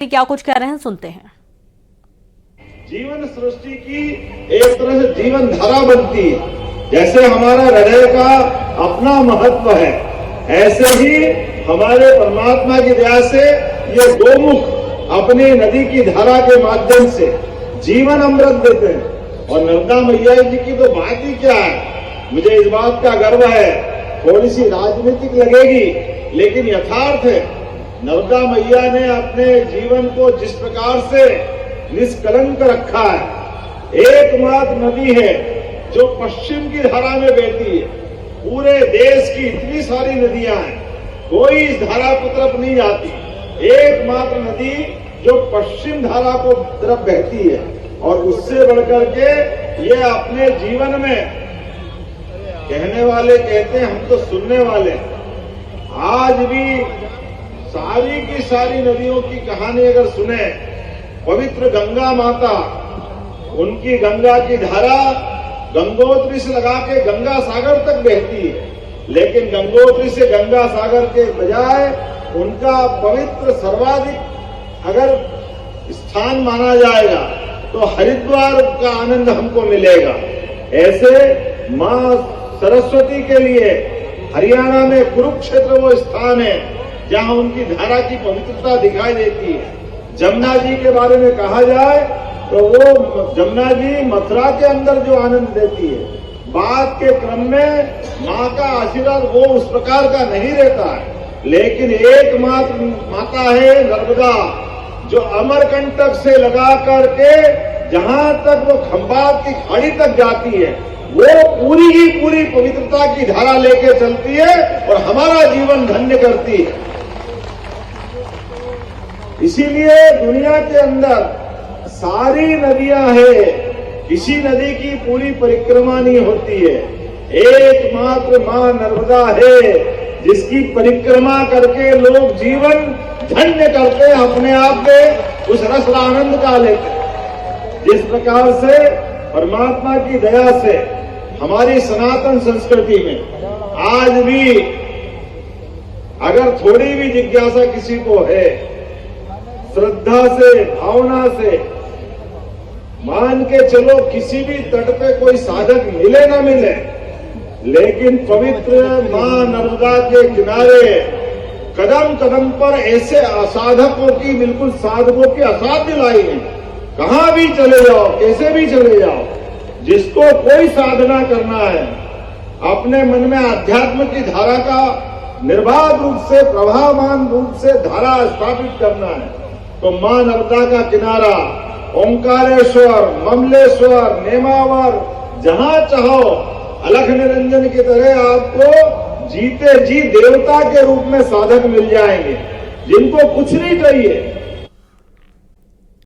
क्या कुछ कह रहे हैं सुनते हैं। जीवन सृष्टि की एक तरह से जीवन धारा बनती है। जैसे हमारा हृदय का अपना महत्व है, ऐसे ही हमारे परमात्मा की दया से ये गोमुख अपनी नदी की धारा के माध्यम से जीवन अमृत देते हैं। और नर्मदा मैया जी की तो बात ही क्या है, मुझे इस बात का गर्व है। थोड़ी सी राजनीतिक लगेगी लेकिन यथार्थ है। नर्मदा मैया ने अपने जीवन को जिस प्रकार से निष्कलंक रखा है, एकमात्र नदी है जो पश्चिम की धारा में बहती है। पूरे देश की इतनी सारी नदियां हैं, कोई इस धारा की तरफ नहीं जाती। एकमात्र नदी जो पश्चिम धारा को तरफ बहती है। और उससे बढ़कर के ये अपने जीवन में, कहने वाले कहते हैं, हम तो सुनने वाले। आज भी सारी की सारी नदियों की कहानी अगर सुने, पवित्र गंगा माता, उनकी गंगा की धारा गंगोत्री से लगा के गंगा सागर तक बहती है। लेकिन गंगोत्री से गंगा सागर के बजाय उनका पवित्र सर्वाधिक अगर स्थान माना जाएगा तो हरिद्वार का आनंद हमको मिलेगा। ऐसे मां सरस्वती के लिए हरियाणा में कुरुक्षेत्र वो स्थान है जहां उनकी धारा की पवित्रता दिखाई देती है। जमुना जी के बारे में कहा जाए तो वो जमुना जी मथुरा के अंदर जो आनंद देती है, बाद के क्रम में मां का आशीर्वाद वो उस प्रकार का नहीं रहता है। लेकिन एकमात्र माता है नर्मदा, जो अमरकंटक से लगा करके जहां तक वो खंभात की खाड़ी तक जाती है, वो पूरी ही पूरी पवित्रता की धारा लेके चलती है और हमारा जीवन धन्य करती है। इसीलिए दुनिया के अंदर सारी नदियां हैं, किसी नदी की पूरी परिक्रमा नहीं होती है। एकमात्र मां नर्मदा है जिसकी परिक्रमा करके लोग जीवन धन्य करते हैं, अपने आप में उस रस आनंद का लेते। जिस प्रकार से परमात्मा की दया से हमारी सनातन संस्कृति में आज भी अगर थोड़ी भी जिज्ञासा किसी को है, श्रद्धा से, भावना से मान के चलो, किसी भी तट पे कोई साधक मिले ना मिले, लेकिन पवित्र मां नर्मदा के किनारे कदम कदम पर ऐसे असाधकों की, बिल्कुल साधकों की असाध्य लाई है। कहां भी चले जाओ, कैसे भी चले जाओ, जिसको कोई साधना करना है, अपने मन में अध्यात्म की धारा का निर्बाध रूप से, प्रभावमान रूप से धारा स्थापित करना है, तो मां नर्मदा का किनारा ओंकारेश्वर, ममलेश्वर, नेमावर, जहां चाहो अलख निरंजन की तरह आपको जीते जी देवता के रूप में साधक मिल जाएंगे, जिनको कुछ नहीं चाहिए।